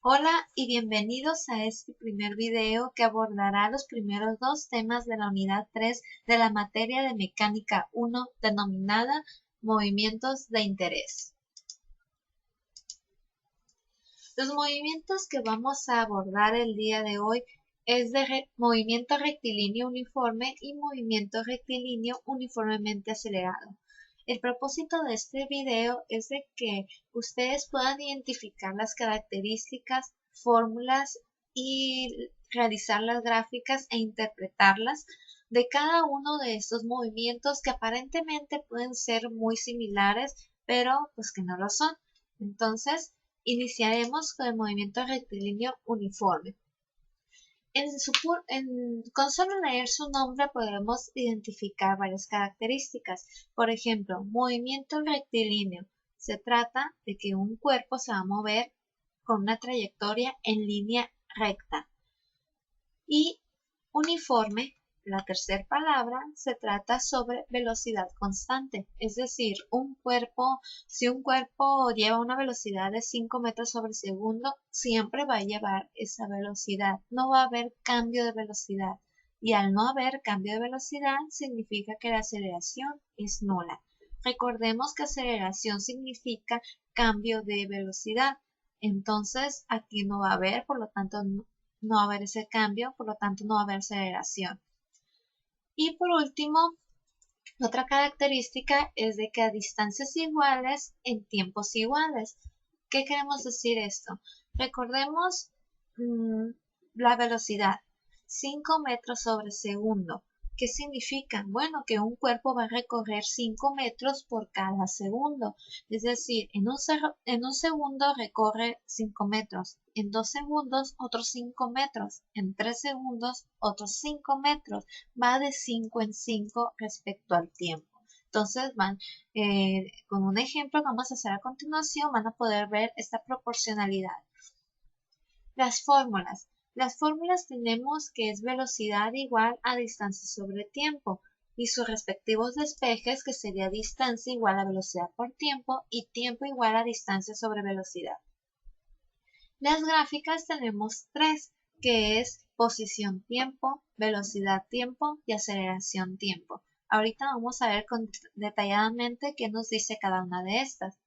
Hola y bienvenidos a este primer video que abordará los primeros dos temas de la unidad 3 de la materia de mecánica 1 denominada movimientos de interés. Los movimientos que vamos a abordar el día de hoy es de movimiento rectilíneo uniforme y movimiento rectilíneo uniformemente acelerado. El propósito de este video es de que ustedes puedan identificar las características, fórmulas y realizar las gráficas e interpretarlas de cada uno de estos movimientos que aparentemente pueden ser muy similares, pero pues que no lo son. Entonces, iniciaremos con el movimiento rectilíneo uniforme. Con solo leer su nombre podemos identificar varias características. Por ejemplo, movimiento rectilíneo. Se trata de que un cuerpo se va a mover con una trayectoria en línea recta. Y uniforme, la tercera palabra, se trata sobre velocidad constante. Es decir, si un cuerpo lleva una velocidad de 5 metros sobre segundo, siempre va a llevar esa velocidad. No va a haber cambio de velocidad. Y al no haber cambio de velocidad, significa que la aceleración es nula. Recordemos que aceleración significa cambio de velocidad. Entonces, aquí no va a haber, por lo tanto, no va a haber ese cambio, por lo tanto no va a haber aceleración. Y por último, otra característica es de que a distancias iguales, en tiempos iguales. ¿Qué queremos decir esto? Recordemos la velocidad, 5 metros sobre segundo. ¿Qué significa? Bueno, que un cuerpo va a recorrer 5 metros por cada segundo. Es decir, en un segundo recorre 5 metros, en 2 segundos otros 5 metros, en 3 segundos otros 5 metros. Va de 5 en 5 respecto al tiempo. Entonces con un ejemplo que vamos a hacer a continuación, van a poder ver esta proporcionalidad. Las fórmulas. Las fórmulas tenemos que es velocidad igual a distancia sobre tiempo y sus respectivos despejes, que sería distancia igual a velocidad por tiempo y tiempo igual a distancia sobre velocidad. Las gráficas tenemos tres, que es posición tiempo, velocidad tiempo y aceleración tiempo. Ahorita vamos a ver detalladamente qué nos dice cada una de estas.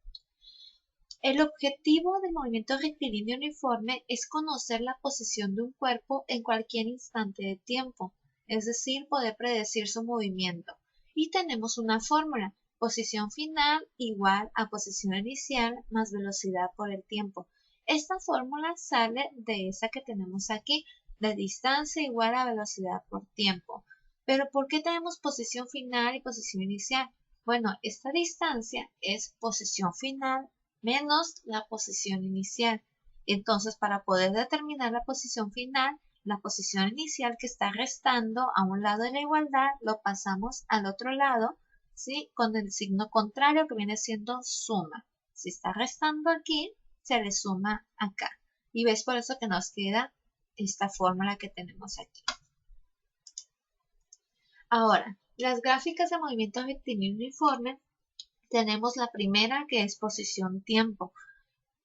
El objetivo del movimiento rectilíneo uniforme es conocer la posición de un cuerpo en cualquier instante de tiempo, es decir, poder predecir su movimiento. Y tenemos una fórmula, posición final igual a posición inicial más velocidad por el tiempo. Esta fórmula sale de esa que tenemos aquí, de distancia igual a velocidad por tiempo. Pero ¿por qué tenemos posición final y posición inicial? Bueno, esta distancia es posición final menos la posición inicial. Entonces, para poder determinar la posición final, la posición inicial que está restando a un lado de la igualdad, lo pasamos al otro lado, ¿sí? Con el signo contrario que viene siendo suma. Si está restando aquí, se le suma acá. Y ves por eso que nos queda esta fórmula que tenemos aquí. Ahora, las gráficas de movimiento rectilíneo uniforme, tenemos la primera que es posición tiempo.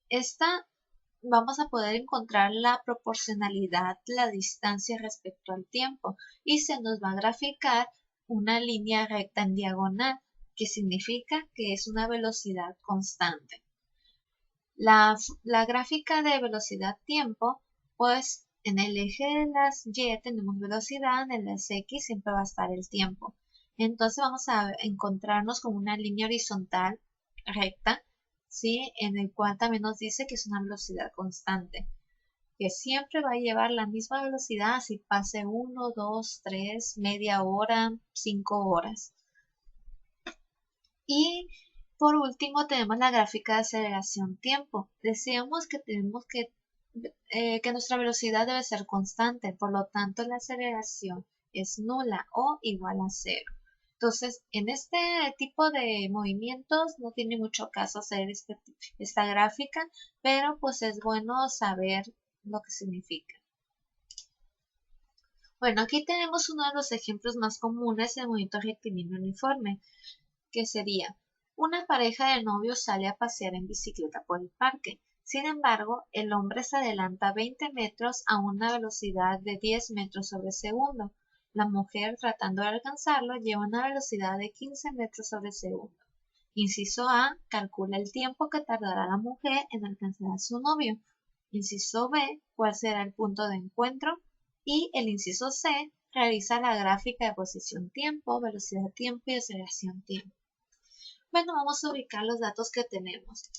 Esta vamos a poder encontrar la proporcionalidad de la distancia respecto al tiempo y se nos va a graficar una línea recta en diagonal, que significa que es una velocidad constante. La gráfica de velocidad-tiempo, pues en el eje de las Y tenemos velocidad, en las X siempre va a estar el tiempo. Entonces vamos a encontrarnos con una línea horizontal recta, ¿sí? En el cual también nos dice que es una velocidad constante, que siempre va a llevar la misma velocidad si pase 1, 2, 3, media hora, 5 horas. Y por último tenemos la gráfica de aceleración-tiempo. Decíamos que tenemos que nuestra velocidad debe ser constante, por lo tanto la aceleración es nula o igual a cero. Entonces, en este tipo de movimientos no tiene mucho caso hacer esta gráfica, pero pues es bueno saber lo que significa. Bueno, aquí tenemos uno de los ejemplos más comunes del movimiento rectilíneo uniforme, que sería: una pareja de novios sale a pasear en bicicleta por el parque. Sin embargo, el hombre se adelanta 20 metros a una velocidad de 10 metros sobre segundo. La mujer, tratando de alcanzarlo, lleva una velocidad de 15 metros sobre segundo. Inciso A, calcula el tiempo que tardará la mujer en alcanzar a su novio. Inciso B, cuál será el punto de encuentro. Y el inciso C, realiza la gráfica de posición-tiempo, velocidad-tiempo y aceleración-tiempo. Bueno, vamos a ubicar los datos que tenemos.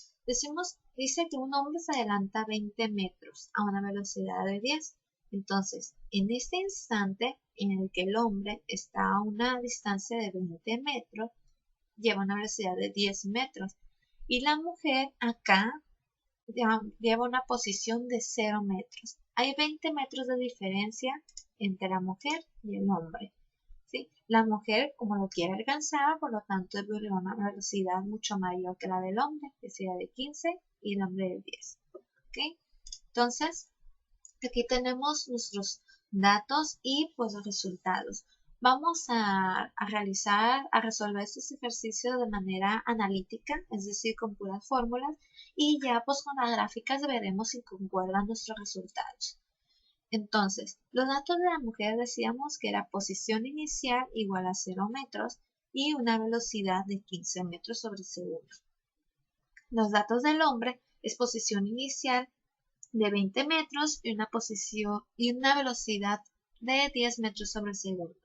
Dice que un hombre se adelanta 20 metros a una velocidad de 10. Entonces, en este instante en el que el hombre está a una distancia de 20 metros, lleva una velocidad de 10 metros. Y la mujer acá lleva una posición de 0 metros. Hay 20 metros de diferencia entre la mujer y el hombre. ¿Sí? La mujer, como lo quiere alcanzar, por lo tanto debe una velocidad mucho mayor que la del hombre, que sería de 15 y el hombre de 10. ¿Okay? Entonces, aquí tenemos nuestros datos y pues los resultados. Vamos a resolver estos ejercicios de manera analítica, es decir, con puras fórmulas, y ya pues con las gráficas veremos si concuerdan nuestros resultados. Entonces, los datos de la mujer decíamos que era posición inicial igual a 0 metros y una velocidad de 15 metros sobre segundo. Los datos del hombre es posición inicial de 20 metros y una velocidad de 10 metros sobre segundo.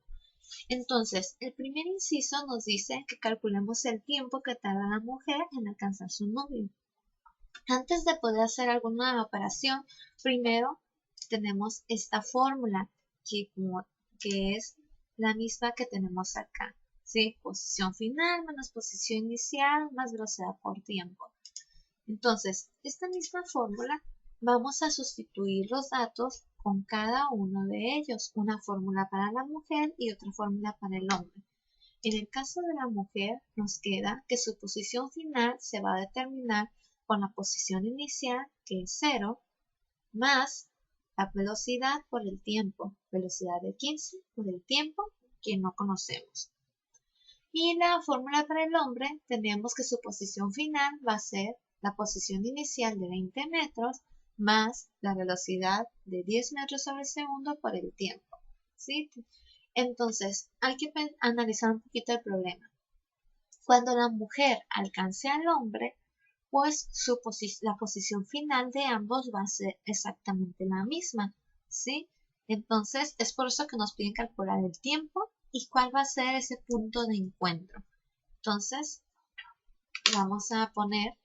Entonces, el primer inciso nos dice que calculemos el tiempo que tarda la mujer en alcanzar su novio. Antes de poder hacer alguna operación, primero tenemos esta fórmula que es la misma que tenemos acá, ¿sí? Posición final menos posición inicial más velocidad por tiempo. Entonces, esta misma fórmula vamos a sustituir los datos con cada uno de ellos, una fórmula para la mujer y otra fórmula para el hombre. En el caso de la mujer nos queda que su posición final se va a determinar con la posición inicial, que es 0, más la velocidad por el tiempo, velocidad de 15 por el tiempo que no conocemos. Y la fórmula para el hombre tenemos que su posición final va a ser la posición inicial de 20 metros más la velocidad de 10 metros sobre segundo por el tiempo. ¿Sí? Entonces, hay que analizar un poquito el problema. Cuando la mujer alcance al hombre, pues la posición final de ambos va a ser exactamente la misma, ¿sí? Entonces, es por eso que nos piden calcular el tiempo y cuál va a ser ese punto de encuentro. Entonces, vamos a poner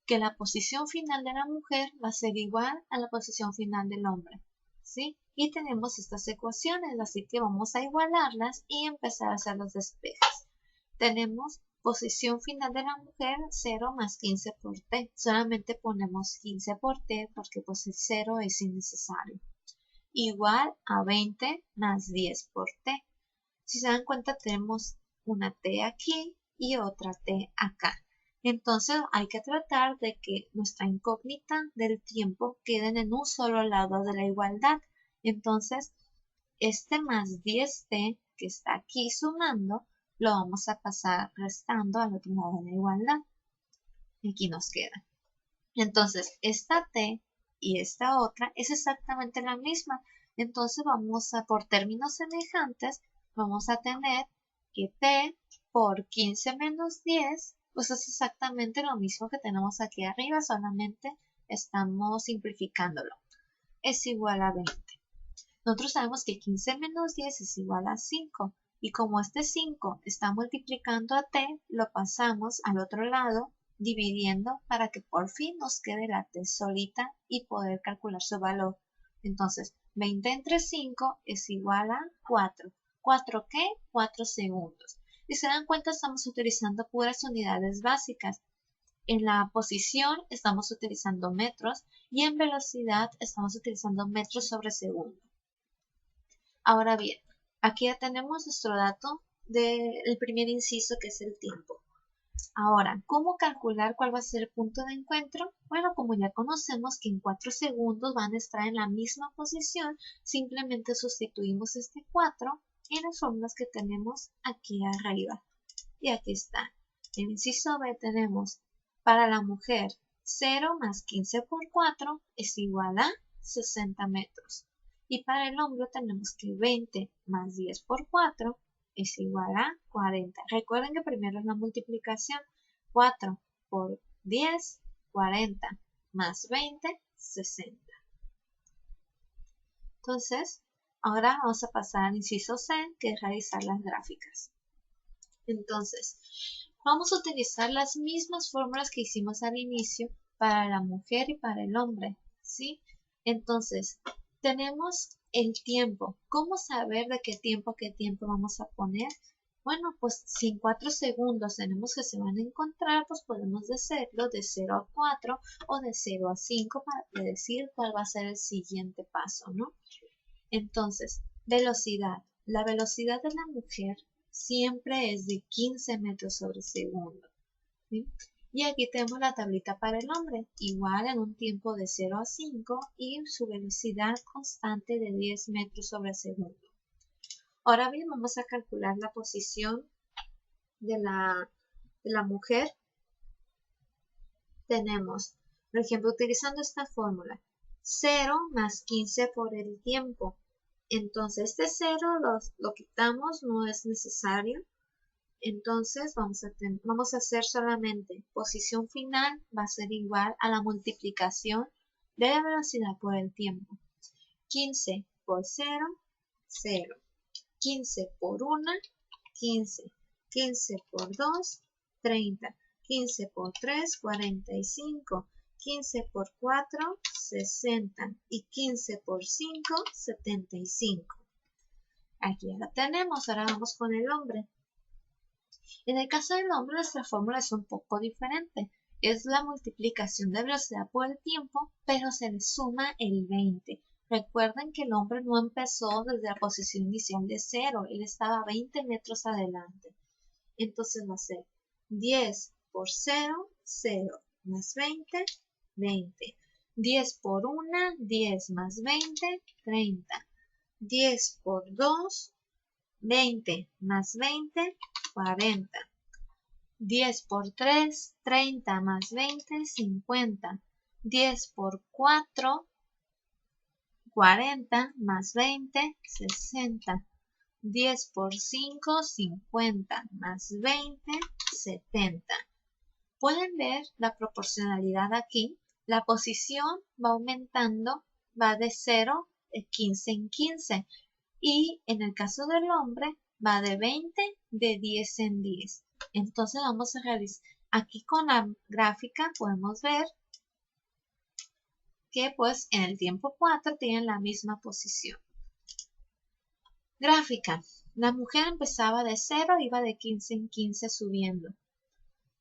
que la posición final de la mujer va a ser igual a la posición final del hombre, ¿sí? Y tenemos estas ecuaciones, así que vamos a igualarlas y empezar a hacer los despejes. Tenemos posición final de la mujer 0 más 15 por t. Solamente ponemos 15 por t porque pues el 0 es innecesario. Igual a 20 más 10 por t. Si se dan cuenta tenemos una t aquí y otra t acá. Entonces hay que tratar de que nuestra incógnita del tiempo queden en un solo lado de la igualdad. Entonces este más 10t que está aquí sumando lo vamos a pasar restando al otro lado de la igualdad. Aquí nos queda. Entonces esta t y esta otra es exactamente la misma. Entonces por términos semejantes, vamos a tener que t por 15 menos 10, pues es exactamente lo mismo que tenemos aquí arriba, solamente estamos simplificándolo. Es igual a 20. Nosotros sabemos que 15 menos 10 es igual a 5. Y como este 5 está multiplicando a t, lo pasamos al otro lado dividiendo para que por fin nos quede la t solita y poder calcular su valor. Entonces, 20 entre 5 es igual a 4. ¿4 qué? 4 segundos. Si se dan cuenta, estamos utilizando puras unidades básicas. En la posición estamos utilizando metros y en velocidad estamos utilizando metros sobre segundo. Ahora bien, aquí ya tenemos nuestro dato del primer inciso que es el tiempo. Ahora, ¿cómo calcular cuál va a ser el punto de encuentro? Bueno, como ya conocemos que en 4 segundos van a estar en la misma posición, simplemente sustituimos este 4 en las fórmulas que tenemos aquí arriba. Y aquí está. En el inciso B tenemos para la mujer 0 más 15 por 4 es igual a 60 metros. Y para el hombre tenemos que 20 más 10 por 4 es igual a 40. Recuerden que primero es la multiplicación. 4 por 10, 40, más 20, 60. Entonces, ahora vamos a pasar al inciso C, que es realizar las gráficas. Entonces, vamos a utilizar las mismas fórmulas que hicimos al inicio para la mujer y para el hombre, ¿sí? Entonces, tenemos el tiempo. ¿Cómo saber de qué tiempo a qué tiempo vamos a poner? Bueno, pues si en 4 segundos tenemos que se van a encontrar, pues podemos decirlo de 0 a 4 o de 0 a 5 para decir cuál va a ser el siguiente paso, ¿no? Entonces, velocidad. La velocidad de la mujer siempre es de 15 metros sobre segundo, ¿sí? Y aquí tenemos la tablita para el hombre, igual en un tiempo de 0 a 5 y su velocidad constante de 10 metros sobre segundo. Ahora bien, vamos a calcular la posición de la mujer. Tenemos, por ejemplo, utilizando esta fórmula, 0 más 15 por el tiempo. Entonces, este 0 lo quitamos, no es necesario. Entonces, vamos a hacer solamente posición final, va a ser igual a la multiplicación de la velocidad por el tiempo. 15 por 0, 0. 15 por 1, 15. 15 por 2, 30. 15 por 3, 45. 15 por 4, 60. Y 15 por 5, 75. Aquí ya la tenemos. Ahora vamos con el hombre. En el caso del hombre, nuestra fórmula es un poco diferente. Es la multiplicación de velocidad por el tiempo, pero se le suma el 20. Recuerden que el hombre no empezó desde la posición inicial de 0, él estaba 20 metros adelante. Entonces va a ser 10 por 0, 0, más 20, 20. 10 por 1, 10 más 20, 30. 10 por 2, 20 más 20, 40. 10 por 3, 30 más 20, 50. 10 por 4, 40 más 20, 60. 10 por 5, 50 más 20, 70. Pueden ver la proporcionalidad aquí. La posición va aumentando, va de 0, de 15 en 15. Y en el caso del hombre, va de 20, de 10 en 10. Entonces vamos a realizar, aquí con la gráfica podemos ver que pues en el tiempo 4 tienen la misma posición. Gráfica. La mujer empezaba de 0, iba de 15 en 15 subiendo.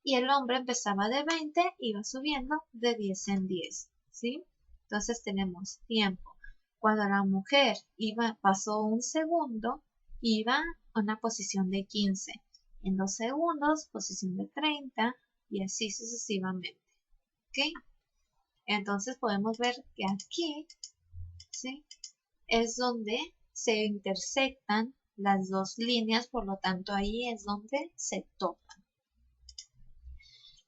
Y el hombre empezaba de 20, iba subiendo de 10 en 10. ¿Sí? Entonces tenemos tiempo. Cuando la mujer pasó un segundo, iba a una posición de 15. En 2 segundos, posición de 30 y así sucesivamente. ¿Ok? Entonces podemos ver que aquí, ¿sí?, es donde se intersectan las dos líneas, por lo tanto ahí es donde se tocan.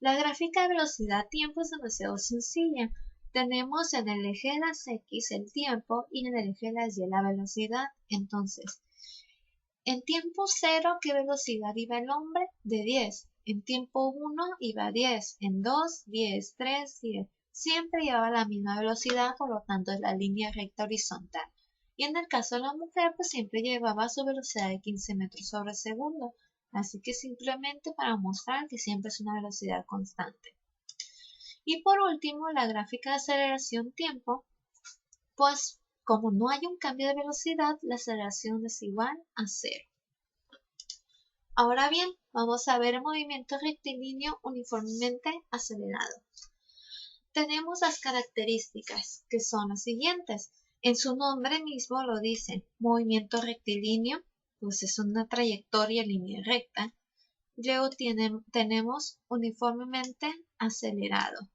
La gráfica de velocidad-tiempo es demasiado sencilla. Tenemos en el eje de las X el tiempo y en el eje de las Y la velocidad. Entonces, en tiempo 0, ¿qué velocidad iba el hombre? De 10. En tiempo 1 iba 10. En 2, 10. 3, 10. Siempre llevaba la misma velocidad, por lo tanto es la línea recta horizontal. Y en el caso de la mujer, pues siempre llevaba su velocidad de 15 metros sobre segundo. Así que simplemente para mostrar que siempre es una velocidad constante. Y por último, la gráfica de aceleración-tiempo, pues como no hay un cambio de velocidad, la aceleración es igual a 0. Ahora bien, vamos a ver el movimiento rectilíneo uniformemente acelerado. Tenemos las características, que son las siguientes. En su nombre mismo lo dice, movimiento rectilíneo, pues es una trayectoria en línea recta. Luego tenemos uniformemente acelerado.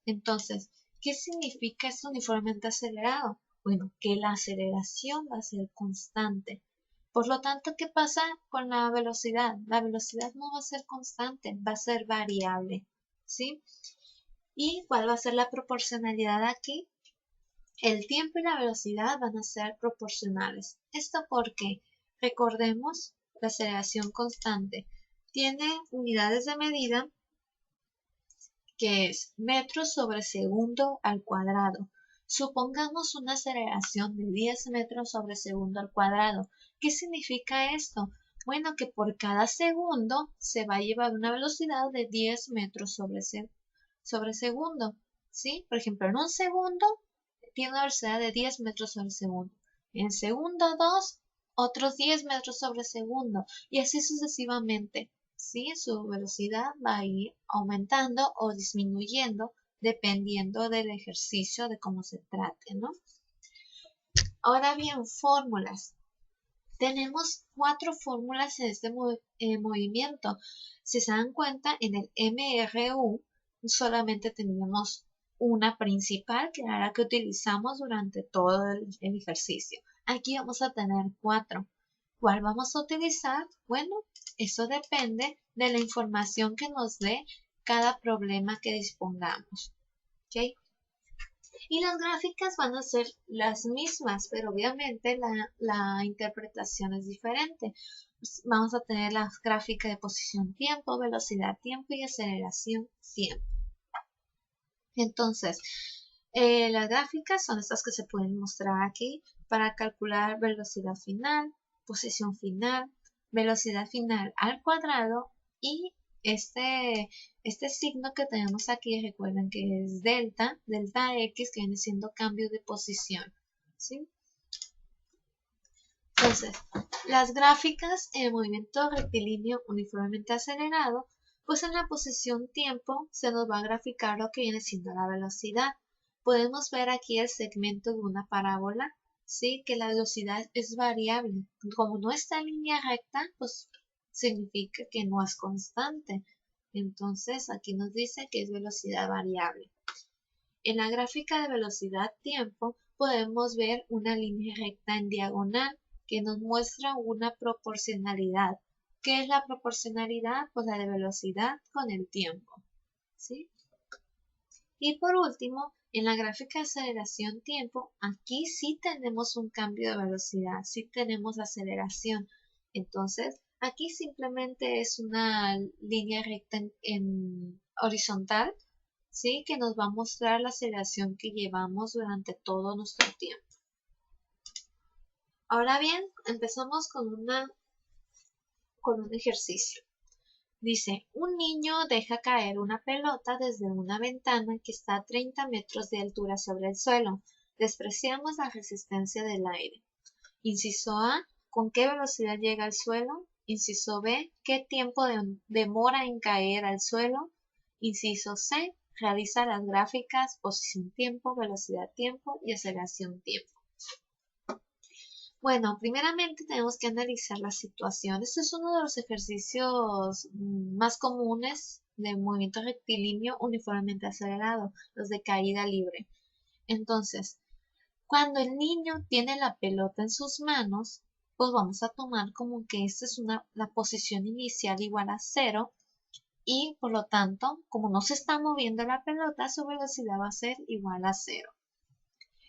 Entonces, ¿qué significa eso uniformemente acelerado? Bueno, que la aceleración va a ser constante. Por lo tanto, ¿qué pasa con la velocidad? La velocidad no va a ser constante, va a ser variable, ¿sí? ¿Y cuál va a ser la proporcionalidad aquí? El tiempo y la velocidad van a ser proporcionales. ¿Esto porque? Recordemos, la aceleración constante tiene unidades de medida que es metros sobre segundo al cuadrado. Supongamos una aceleración de 10 metros sobre segundo al cuadrado. ¿Qué significa esto? Bueno, que por cada segundo se va a llevar una velocidad de 10 metros sobre segundo. ¿Sí? Por ejemplo, en un segundo tiene una velocidad de 10 metros sobre segundo. En segundo 2, otros 10 metros sobre segundo. Y así sucesivamente. ¿Sí? Su velocidad va a ir aumentando o disminuyendo dependiendo del ejercicio de cómo se trate, ¿no? Ahora bien, fórmulas. Tenemos 4 fórmulas en este movimiento. Si se dan cuenta, en el MRU solamente teníamos una principal, que era la que utilizamos durante todo el ejercicio. Aquí vamos a tener 4. ¿Cuál vamos a utilizar? Bueno, eso depende de la información que nos dé cada problema que dispongamos. ¿Okay? Y las gráficas van a ser las mismas, pero obviamente la interpretación es diferente. Vamos a tener la gráfica de posición-tiempo, velocidad-tiempo y aceleración-tiempo. Entonces, las gráficas son estas que se pueden mostrar aquí para calcular velocidad final, posición final, velocidad final al cuadrado y este signo que tenemos aquí, recuerden que es delta X, que viene siendo cambio de posición, ¿sí? Entonces, las gráficas en movimiento rectilíneo uniformemente acelerado, pues en la posición tiempo se nos va a graficar lo que viene siendo la velocidad. Podemos ver aquí el segmento de una parábola, ¿sí? Que la velocidad es variable. Como no está en línea recta, pues significa que no es constante. Entonces, aquí nos dice que es velocidad variable. En la gráfica de velocidad-tiempo podemos ver una línea recta en diagonal que nos muestra una proporcionalidad. ¿Qué es la proporcionalidad? Pues la de velocidad con el tiempo, ¿sí? Y por último, en la gráfica de aceleración-tiempo, aquí sí tenemos un cambio de velocidad, sí tenemos aceleración. Entonces, aquí simplemente es una línea recta en horizontal, ¿sí? Que nos va a mostrar la aceleración que llevamos durante todo nuestro tiempo. Ahora bien, empezamos con un ejercicio. Dice, un niño deja caer una pelota desde una ventana que está a 30 metros de altura sobre el suelo. Despreciamos la resistencia del aire. Inciso A, ¿con qué velocidad llega al suelo? Inciso B, ¿qué tiempo demora en caer al suelo? Inciso C, realiza las gráficas posición-tiempo, velocidad-tiempo y aceleración-tiempo. Bueno, primeramente tenemos que analizar la situación. Este es uno de los ejercicios más comunes de movimiento rectilíneo uniformemente acelerado, los de caída libre. Entonces, cuando el niño tiene la pelota en sus manos, pues vamos a tomar como que esta es la posición inicial igual a 0 y por lo tanto, como no se está moviendo la pelota, su velocidad va a ser igual a 0.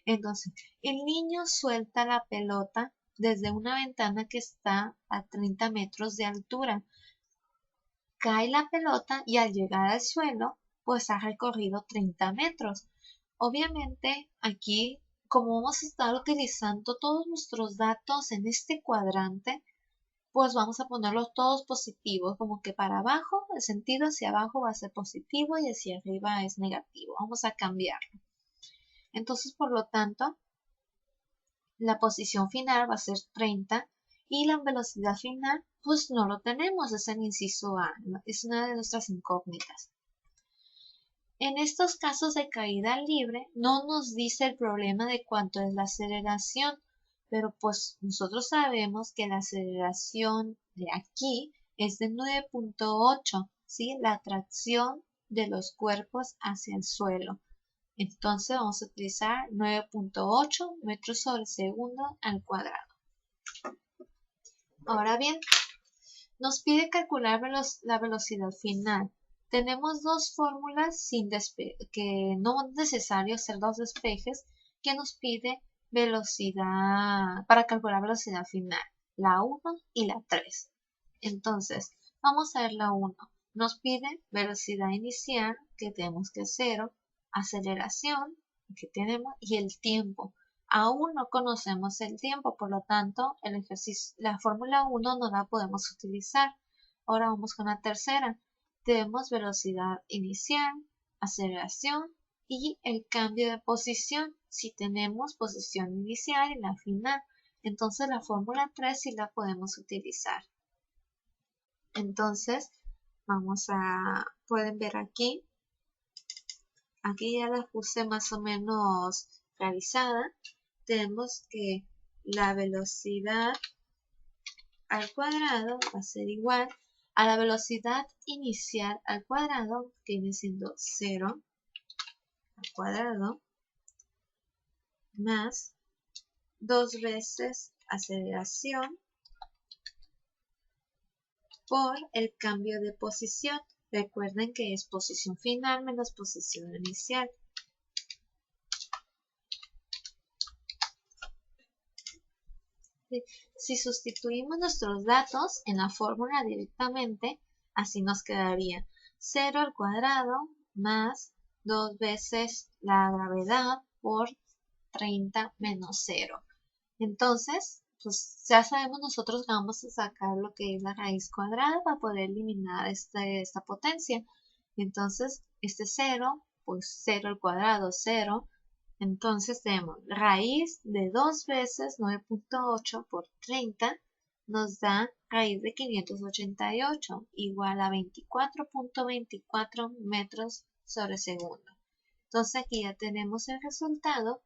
Entonces, el niño suelta la pelota desde una ventana que está a 30 metros de altura. Cae la pelota y al llegar al suelo, pues ha recorrido 30 metros. Obviamente, aquí, como vamos a estar utilizando todos nuestros datos en este cuadrante, pues vamos a ponerlos todos positivos, como que para abajo, el sentido hacia abajo va a ser positivo y hacia arriba es negativo. Vamos a cambiarlo. Entonces, por lo tanto, la posición final va a ser 30 y la velocidad final, pues no lo tenemos, es el inciso A, ¿no? Es una de nuestras incógnitas. En estos casos de caída libre, no nos dice el problema de cuánto es la aceleración, pero pues nosotros sabemos que la aceleración de aquí es de 9.8, ¿sí? La atracción de los cuerpos hacia el suelo. Entonces vamos a utilizar 9.8 metros sobre segundo al cuadrado. Ahora bien, nos pide calcular la velocidad final. tenemos dos fórmulas que no es necesario hacer dos despejes, que nos pide velocidad para calcular velocidad final, la 1 y la 3. Entonces, vamos a ver la 1. Nos pide velocidad inicial, que tenemos que 0, aceleración, que tenemos, y el tiempo. Aún no conocemos el tiempo, por lo tanto, la fórmula 1 no la podemos utilizar. Ahora vamos con la tercera. Tenemos velocidad inicial, aceleración y el cambio de posición. Si tenemos posición inicial y la final, entonces la fórmula 3 sí la podemos utilizar. Entonces, pueden ver aquí ya la puse más o menos realizada. Tenemos que la velocidad al cuadrado va a ser igual a la velocidad inicial al cuadrado, que viene siendo 0 al cuadrado, más 2 veces aceleración por el cambio de posición. Recuerden que es posición final menos posición inicial. Si sustituimos nuestros datos en la fórmula directamente, así nos quedaría 0 al cuadrado más 2 veces la gravedad por 30 menos 0. Entonces, pues ya sabemos nosotros que vamos a sacar lo que es la raíz cuadrada para poder eliminar esta potencia. Entonces, este 0, pues 0 al cuadrado, 0. Entonces tenemos raíz de 2 veces 9.8 por 30 nos da raíz de 588 igual a 24.24 metros sobre segundo. Entonces aquí ya tenemos el resultado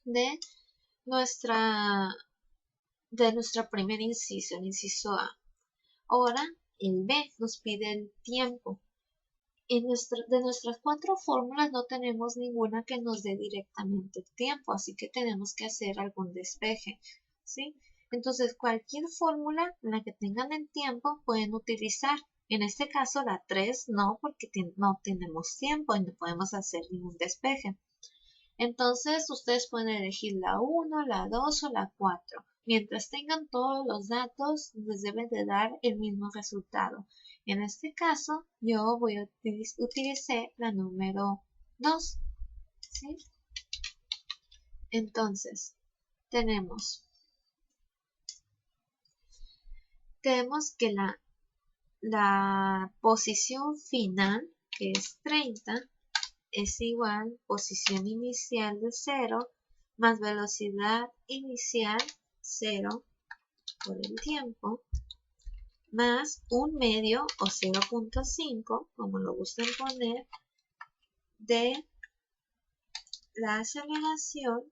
de nuestra primer inciso, el inciso A. Ahora el B nos pide el tiempo. De nuestras 4 fórmulas no tenemos ninguna que nos dé directamente el tiempo, así que tenemos que hacer algún despeje, ¿sí? Entonces cualquier fórmula en la que tengan el tiempo pueden utilizar. En este caso la 3 no, porque no tenemos tiempo y no podemos hacer ningún despeje. Entonces ustedes pueden elegir la 1, la 2 o la 4. Mientras tengan todos los datos, les deben de dar el mismo resultado. En este caso, yo utilicé la número 2. ¿Sí? Entonces, tenemos que la posición final, que es 30, es igual posición inicial de 0 más velocidad inicial 0 por el tiempo más 1/2 o 0.5, como lo gusten poner, de la aceleración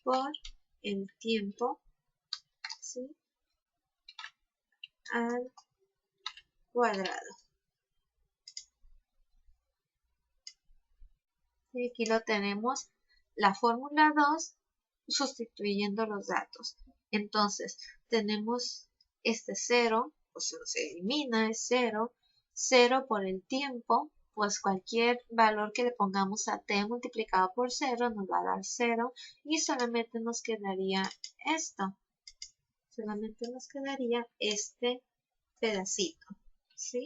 por el tiempo, ¿sí?, al cuadrado. Y aquí lo tenemos, la fórmula 2 sustituyendo los datos. Entonces tenemos este 0, pues se elimina, es 0, 0 por el tiempo, pues cualquier valor que le pongamos a t multiplicado por 0 nos va a dar 0 y solamente nos quedaría esto, solamente nos quedaría este pedacito, ¿sí?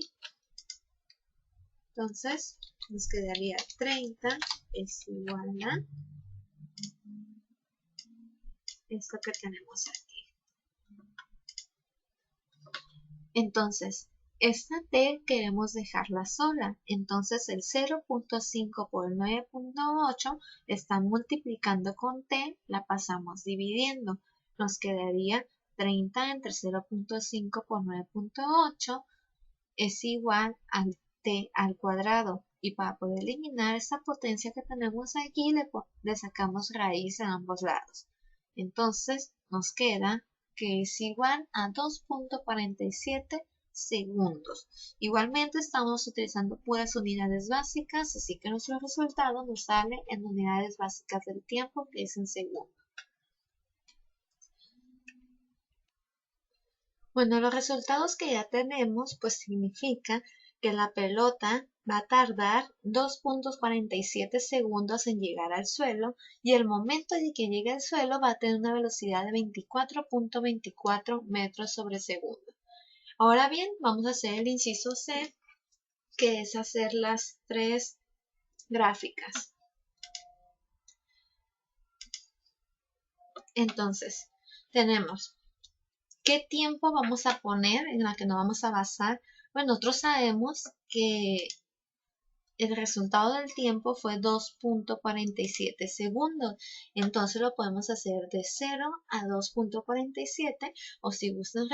Entonces nos quedaría 30 es igual a esto que tenemos aquí. Entonces, esta t queremos dejarla sola. Entonces, el 0.5 por el 9.8 está multiplicando con t, la pasamos dividiendo. Nos quedaría 30 entre 0.5 por 9.8 es igual al t al cuadrado. Y para poder eliminar esta potencia que tenemos aquí, le sacamos raíz a ambos lados. Entonces, nos queda que es igual a 2.47 segundos. Igualmente estamos utilizando puras unidades básicas, así que nuestro resultado nos sale en unidades básicas del tiempo, que es en segundos. Bueno, los resultados que ya tenemos, pues significa que la pelota va a tardar 2.47 segundos en llegar al suelo y el momento de que llegue al suelo va a tener una velocidad de 24.24 metros sobre segundo. Ahora bien, vamos a hacer el inciso C, que es hacer las tres gráficas. Entonces, tenemos ¿qué tiempo vamos a poner en la que nos vamos a basar? Bueno, nosotros sabemos que el resultado del tiempo fue 2.47 segundos. Entonces lo podemos hacer de 0 a 2.47 o si gustan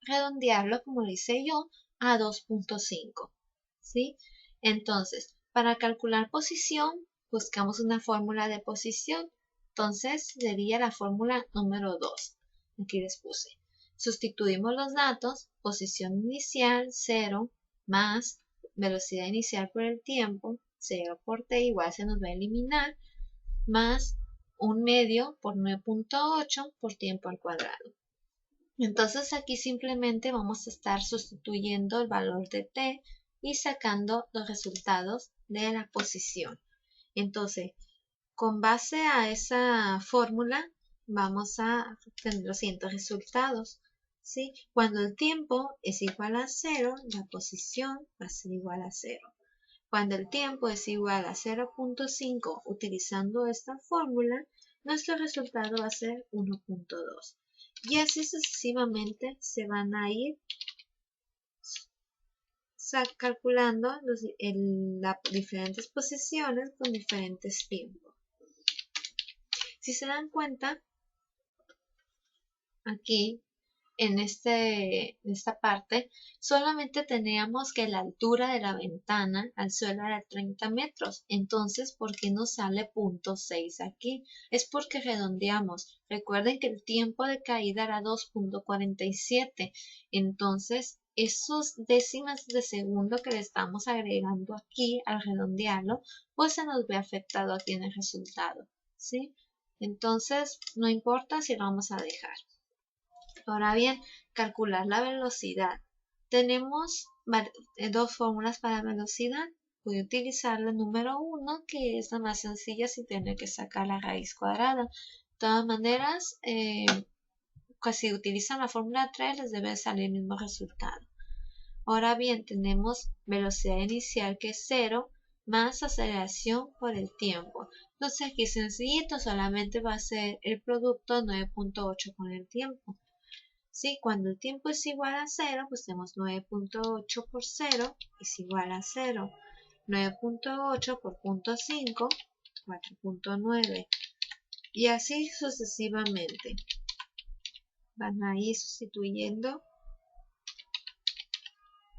redondearlo como lo hice yo a 2.5. ¿Sí? Entonces, para calcular posición, buscamos una fórmula de posición. Entonces sería la fórmula número 2. Aquí les puse. Sustituimos los datos, posición inicial 0 más velocidad inicial por el tiempo, 0 por t igual se nos va a eliminar, más 1/2 por 9.8 por tiempo al cuadrado. Entonces aquí simplemente vamos a estar sustituyendo el valor de t y sacando los resultados de la posición. Entonces, con base a esa fórmula, vamos a tener los siguientes resultados. ¿Sí? Cuando el tiempo es igual a 0, la posición va a ser igual a 0. Cuando el tiempo es igual a 0.5 utilizando esta fórmula, nuestro resultado va a ser 1.2. Y así sucesivamente se van a ir calculando las diferentes posiciones con diferentes tiempos. Si se dan cuenta, aquí en esta parte solamente teníamos que la altura de la ventana al suelo era 30 metros. Entonces, ¿por qué nos sale 0.6 aquí? Es porque redondeamos. Recuerden que el tiempo de caída era 2.47. Entonces, esos décimas de segundo que le estamos agregando aquí al redondearlo, pues se nos ve afectado aquí en el resultado. ¿Sí? Entonces, no importa si lo vamos a dejar. Ahora bien, calcular la velocidad. Tenemos dos fórmulas para velocidad. Voy a utilizar la número 1, que es la más sencilla sin tener que sacar la raíz cuadrada. De todas maneras, si utilizan la fórmula 3, les debe salir el mismo resultado. Ahora bien, tenemos velocidad inicial que es 0 más aceleración por el tiempo. Entonces aquí sencillito, solamente va a ser el producto 9.8 con el tiempo. ¿Sí? Cuando el tiempo es igual a 0, pues tenemos 9.8 por 0 es igual a 0. 9.8 por 0.5, 4.9. Y así sucesivamente. Van a ir sustituyendo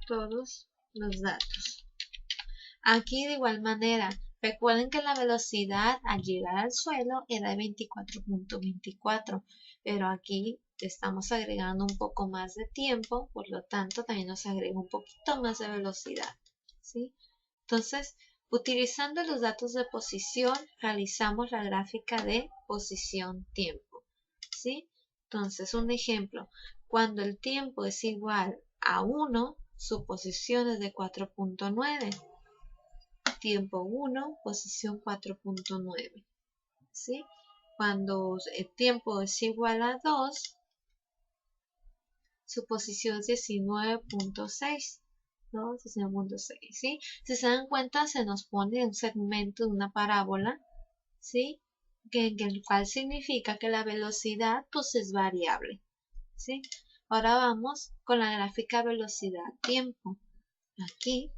todos los datos. Aquí de igual manera, recuerden que la velocidad al llegar al suelo era de 24.24, pero aquí estamos agregando un poco más de tiempo, por lo tanto también nos agrega un poquito más de velocidad. ¿Sí? Entonces, utilizando los datos de posición, realizamos la gráfica de posición-tiempo. ¿Sí? Entonces, un ejemplo, cuando el tiempo es igual a 1, su posición es de 4.9. Tiempo 1, posición 4.9. ¿Sí? Cuando el tiempo es igual a 2, su posición es 19.6. ¿No? 19.6, ¿sí? Si se dan cuenta, se nos pone un segmento de una parábola, ¿sí? El cual significa que la velocidad pues es variable, ¿sí? Ahora vamos con la gráfica velocidad-tiempo. Aquí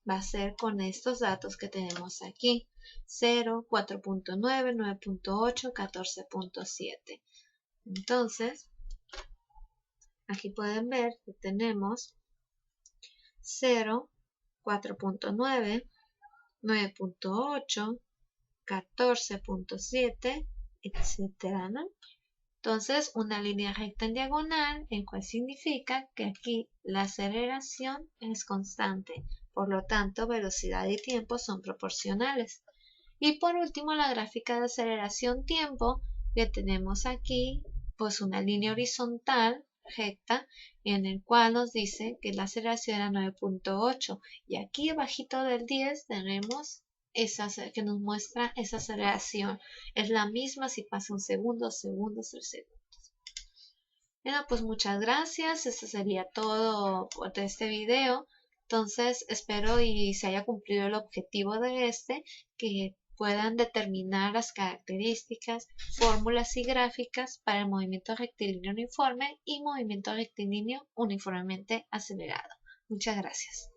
va a ser con estos datos que tenemos aquí. 0, 4.9, 9.8, 14.7. Entonces, aquí pueden ver que tenemos 0, 4.9, 9.8, 14.7, etcétera, ¿no? Entonces, una línea recta en diagonal, el cual significa que aquí la aceleración es constante. Por lo tanto, velocidad y tiempo son proporcionales. Y por último, la gráfica de aceleración-tiempo, que tenemos aquí, pues una línea horizontal recta en el cual nos dice que la aceleración era 9.8 y aquí abajito del 10 tenemos que nos muestra esa aceleración. Es la misma si pasa un segundo, segundos, 3 segundos. Bueno, pues muchas gracias. Eso sería todo de este video. Entonces espero y se haya cumplido el objetivo de que puedan determinar las características, fórmulas y gráficas para el movimiento rectilíneo uniforme y movimiento rectilíneo uniformemente acelerado. Muchas gracias.